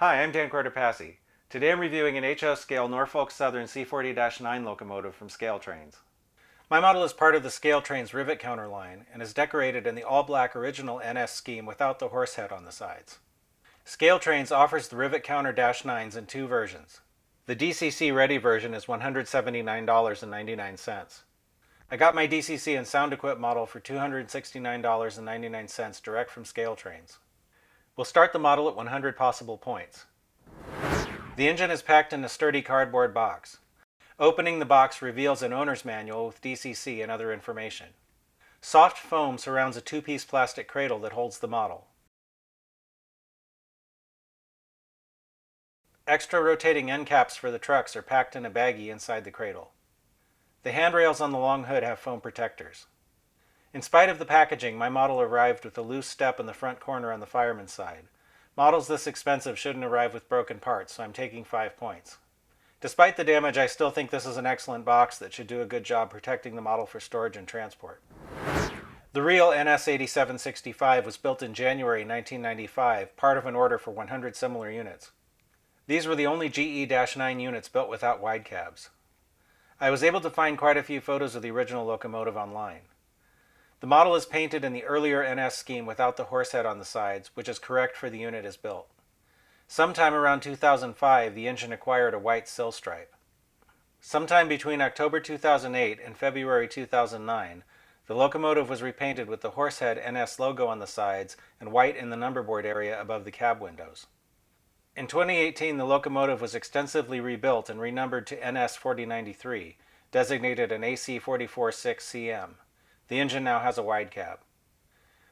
Hi, I'm Dan Cortopassi. Today I'm reviewing an HO scale Norfolk Southern C40-9 locomotive from ScaleTrains. My model is part of the ScaleTrains rivet counter line and is decorated in the all-black original NS scheme without the horsehead on the sides. ScaleTrains offers the rivet counter -9s in two versions. The DCC ready version is $179.99. I got my DCC and sound equip model for $269.99 direct from ScaleTrains. We'll start the model at 100 possible points. The engine is packed in a sturdy cardboard box. Opening the box reveals an owner's manual with DCC and other information. Soft foam surrounds a two-piece plastic cradle that holds the model. Extra rotating end caps for the trucks are packed in a baggie inside the cradle. The handrails on the long hood have foam protectors. In spite of the packaging, my model arrived with a loose step in the front corner on the fireman's side. Models this expensive shouldn't arrive with broken parts, so I'm taking 5 points. Despite the damage, I still think this is an excellent box that should do a good job protecting the model for storage and transport. The real NS8765 was built in January 1995, part of an order for 100 similar units. These were the only GE-9 units built without wide cabs. I was able to find quite a few photos of the original locomotive online. The model is painted in the earlier NS scheme without the horsehead on the sides, which is correct for the unit as built. Sometime around 2005, the engine acquired a white sill stripe. Sometime between October 2008 and February 2009, the locomotive was repainted with the horsehead NS logo on the sides and white in the numberboard area above the cab windows. In 2018, the locomotive was extensively rebuilt and renumbered to NS 4093, designated an AC 44-6CM. The engine now has a wide cab.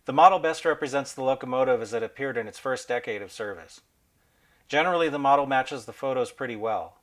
The model best represents the locomotive as it appeared in its first decade of service. Generally, the model matches the photos pretty well.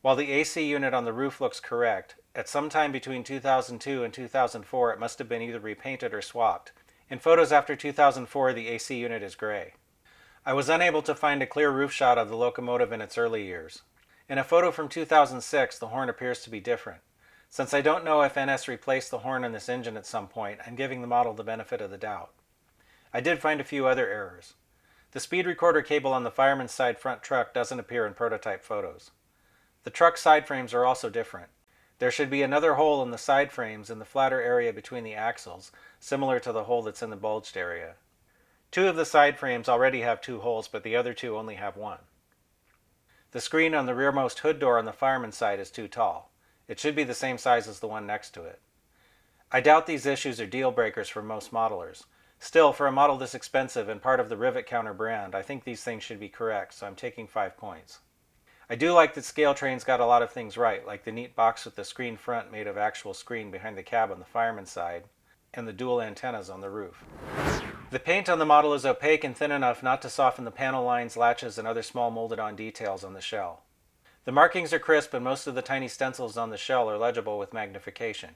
While the AC unit on the roof looks correct, at some time between 2002 and 2004 it must have been either repainted or swapped. In photos after 2004, the AC unit is gray. I was unable to find a clear roof shot of the locomotive in its early years. In a photo from 2006, the horn appears to be different. Since I don't know if NS replaced the horn in this engine at some point, I'm giving the model the benefit of the doubt. I did find a few other errors. The speed recorder cable on the fireman's side front truck doesn't appear in prototype photos. The truck side frames are also different. There should be another hole in the side frames in the flatter area between the axles, similar to the hole that's in the bulged area. Two of the side frames already have two holes, but the other two only have one. The screen on the rearmost hood door on the fireman's side is too tall. It should be the same size as the one next to it. I doubt these issues are deal breakers for most modelers. Still, for a model this expensive and part of the rivet counter brand, I think these things should be correct, so I'm taking 5 points. I do like that ScaleTrains got a lot of things right, like the neat box with the screen front made of actual screen behind the cab on the fireman's side, and the dual antennas on the roof. The paint on the model is opaque and thin enough not to soften the panel lines, latches, and other small molded-on details on the shell. The markings are crisp and most of the tiny stencils on the shell are legible with magnification.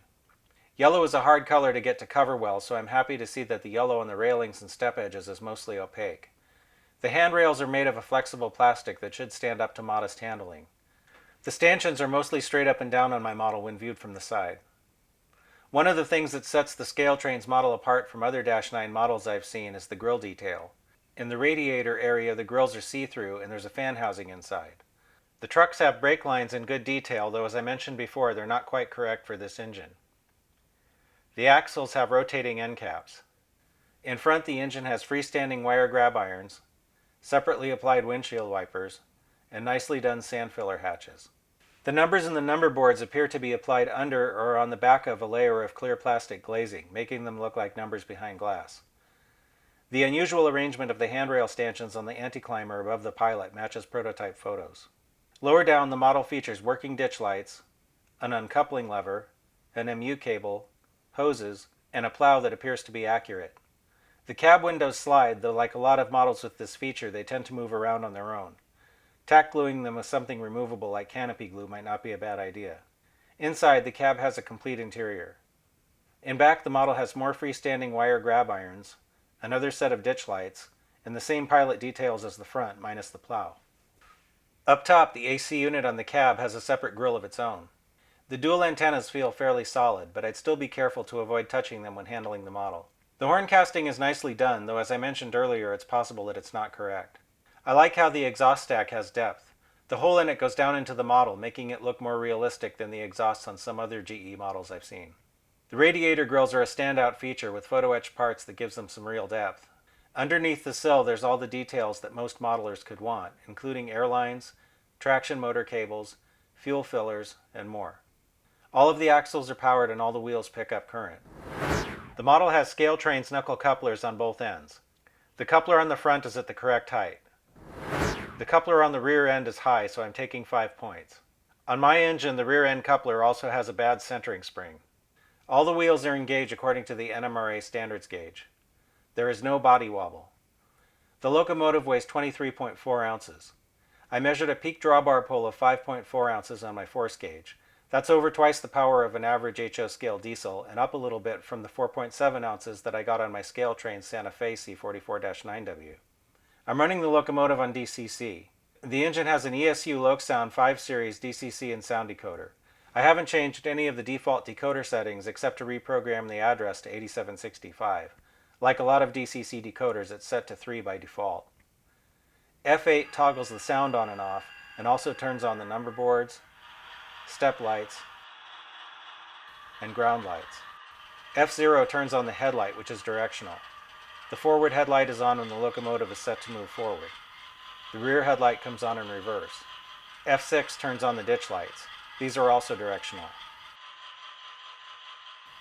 Yellow is a hard color to get to cover well, so I'm happy to see that the yellow on the railings and step edges is mostly opaque. The handrails are made of a flexible plastic that should stand up to modest handling. The stanchions are mostly straight up and down on my model when viewed from the side. One of the things that sets the ScaleTrains model apart from other -9 models I've seen is the grille detail. In the radiator area, the grills are see-through and there's a fan housing inside. The trucks have brake lines in good detail, though as I mentioned before, they're not quite correct for this engine. The axles have rotating end caps. In front, the engine has freestanding wire grab irons, separately applied windshield wipers, and nicely done sand filler hatches. The numbers in the number boards appear to be applied under or on the back of a layer of clear plastic glazing, making them look like numbers behind glass. The unusual arrangement of the handrail stanchions on the anticlimber above the pilot matches prototype photos. Lower down, the model features working ditch lights, an uncoupling lever, an MU cable, hoses, and a plow that appears to be accurate. The cab windows slide, though like a lot of models with this feature, they tend to move around on their own. Tack gluing them with something removable like canopy glue might not be a bad idea. Inside, the cab has a complete interior. In back, the model has more freestanding wire grab irons, another set of ditch lights, and the same pilot details as the front, minus the plow. Up top, the AC unit on the cab has a separate grille of its own. The dual antennas feel fairly solid, but I'd still be careful to avoid touching them when handling the model. The horn casting is nicely done, though as I mentioned earlier, it's possible that it's not correct. I like how the exhaust stack has depth. The hole in it goes down into the model, making it look more realistic than the exhausts on some other GE models I've seen. The radiator grills are a standout feature with photo-etched parts that gives them some real depth. Underneath the sill, there's all the details that most modelers could want, including airlines, traction motor cables, fuel fillers, and more. All of the axles are powered and all the wheels pick up current. The model has ScaleTrains knuckle couplers on both ends. The coupler on the front is at the correct height. The coupler on the rear end is high, so I'm taking 5 points. On my engine, the rear end coupler also has a bad centering spring. All the wheels are engaged according to the NMRA standards gauge. There is no body wobble. The locomotive weighs 23.4 ounces. I measured a peak drawbar pull of 5.4 ounces on my force gauge. That's over twice the power of an average HO scale diesel and up a little bit from the 4.7 ounces that I got on my ScaleTrains Santa Fe C40-9W. I'm running the locomotive on DCC. The engine has an ESU LokSound 5 Series DCC and sound decoder. I haven't changed any of the default decoder settings except to reprogram the address to 8765. Like a lot of DCC decoders, it's set to 3 by default. F8 toggles the sound on and off and also turns on the number boards, step lights, and ground lights. F0 turns on the headlight, which is directional. The forward headlight is on when the locomotive is set to move forward. The rear headlight comes on in reverse. F6 turns on the ditch lights. These are also directional.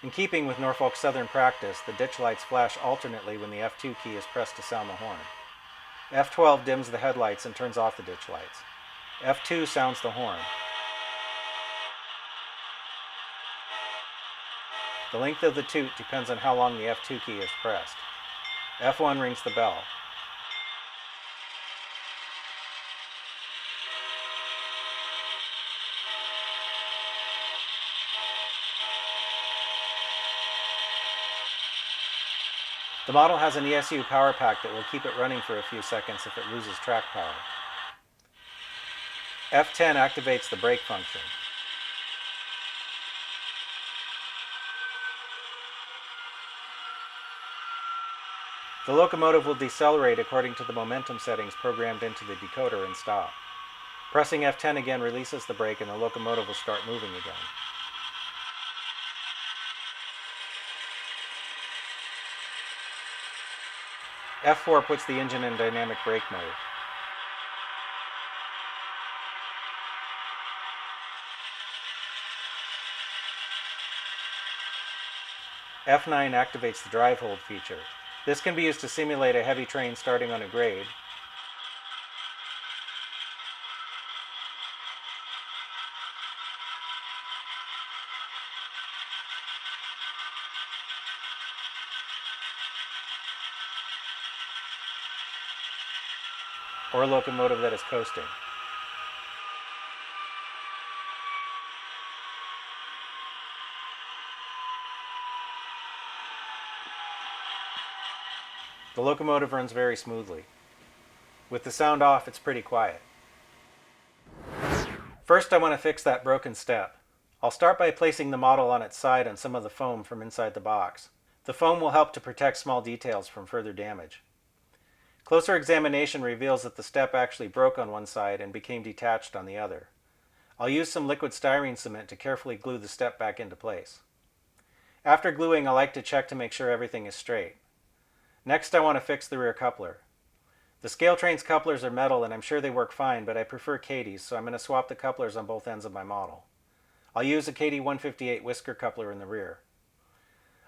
In keeping with Norfolk Southern practice, the ditch lights flash alternately when the F2 key is pressed to sound the horn. F12 dims the headlights and turns off the ditch lights. F2 sounds the horn. The length of the toot depends on how long the F2 key is pressed. F1 rings the bell. The model has an ESU power pack that will keep it running for a few seconds if it loses track power. F10 activates the brake function. The locomotive will decelerate according to the momentum settings programmed into the decoder and stop. Pressing F10 again releases the brake and the locomotive will start moving again. F4 puts the engine in dynamic brake mode. F9 activates the drive hold feature. This can be used to simulate a heavy train starting on a grade, or a locomotive that is coasting. The locomotive runs very smoothly. With the sound off, it's pretty quiet. First, I want to fix that broken step. I'll start by placing the model on its side on some of the foam from inside the box. The foam will help to protect small details from further damage. Closer examination reveals that the step actually broke on one side and became detached on the other. I'll use some liquid styrene cement to carefully glue the step back into place. After gluing, I like to check to make sure everything is straight. Next, I want to fix the rear coupler. The ScaleTrains couplers are metal and I'm sure they work fine, but I prefer Katie's, so I'm going to swap the couplers on both ends of my model. I'll use a KD158 whisker coupler in the rear.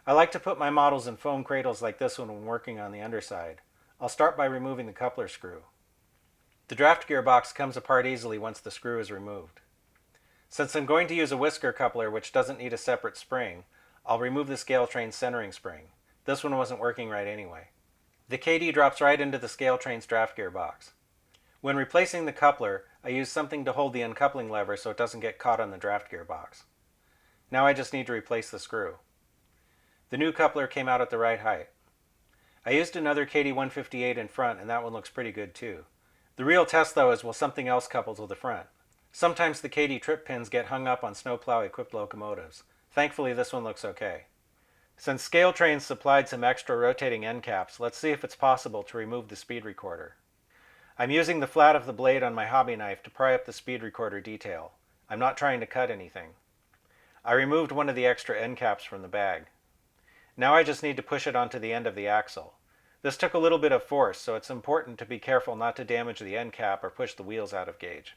I like to put my models in foam cradles like this one when working on the underside. I'll start by removing the coupler screw. The draft gearbox comes apart easily once the screw is removed. Since I'm going to use a whisker coupler which doesn't need a separate spring, I'll remove the ScaleTrains centering spring. This one wasn't working right anyway. The KD drops right into the ScaleTrains draft gearbox. When replacing the coupler, I use something to hold the uncoupling lever so it doesn't get caught on the draft gearbox. Now I just need to replace the screw. The new coupler came out at the right height. I used another KD158 in front and that one looks pretty good too. The real test though is will something else couple to the front. Sometimes the KD trip pins get hung up on snowplow equipped locomotives. Thankfully this one looks okay. Since ScaleTrains supplied some extra rotating end caps, let's see if it's possible to remove the speed recorder. I'm using the flat of the blade on my hobby knife to pry up the speed recorder detail. I'm not trying to cut anything. I removed one of the extra end caps from the bag. Now I just need to push it onto the end of the axle. This took a little bit of force, so it's important to be careful not to damage the end cap or push the wheels out of gauge.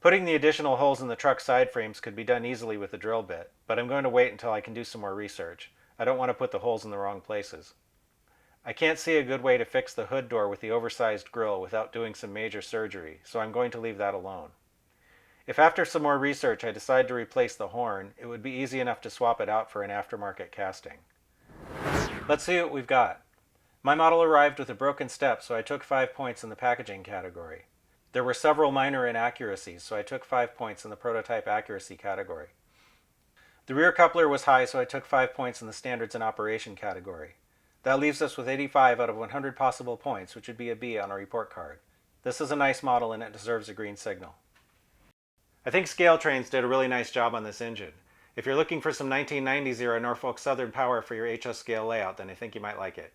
Putting the additional holes in the truck side frames could be done easily with a drill bit, but I'm going to wait until I can do some more research. I don't want to put the holes in the wrong places. I can't see a good way to fix the hood door with the oversized grille without doing some major surgery, so I'm going to leave that alone. If after some more research I decide to replace the horn, it would be easy enough to swap it out for an aftermarket casting. Let's see what we've got. My model arrived with a broken step, so I took 5 points in the packaging category. There were several minor inaccuracies, so I took 5 points in the prototype accuracy category. The rear coupler was high, so I took 5 points in the standards and operation category. That leaves us with 85 out of 100 possible points, which would be a B on a report card. This is a nice model and it deserves a green signal. I think ScaleTrains did a really nice job on this engine. If you're looking for some 1990s era Norfolk Southern power for your HS scale layout, then I think you might like it.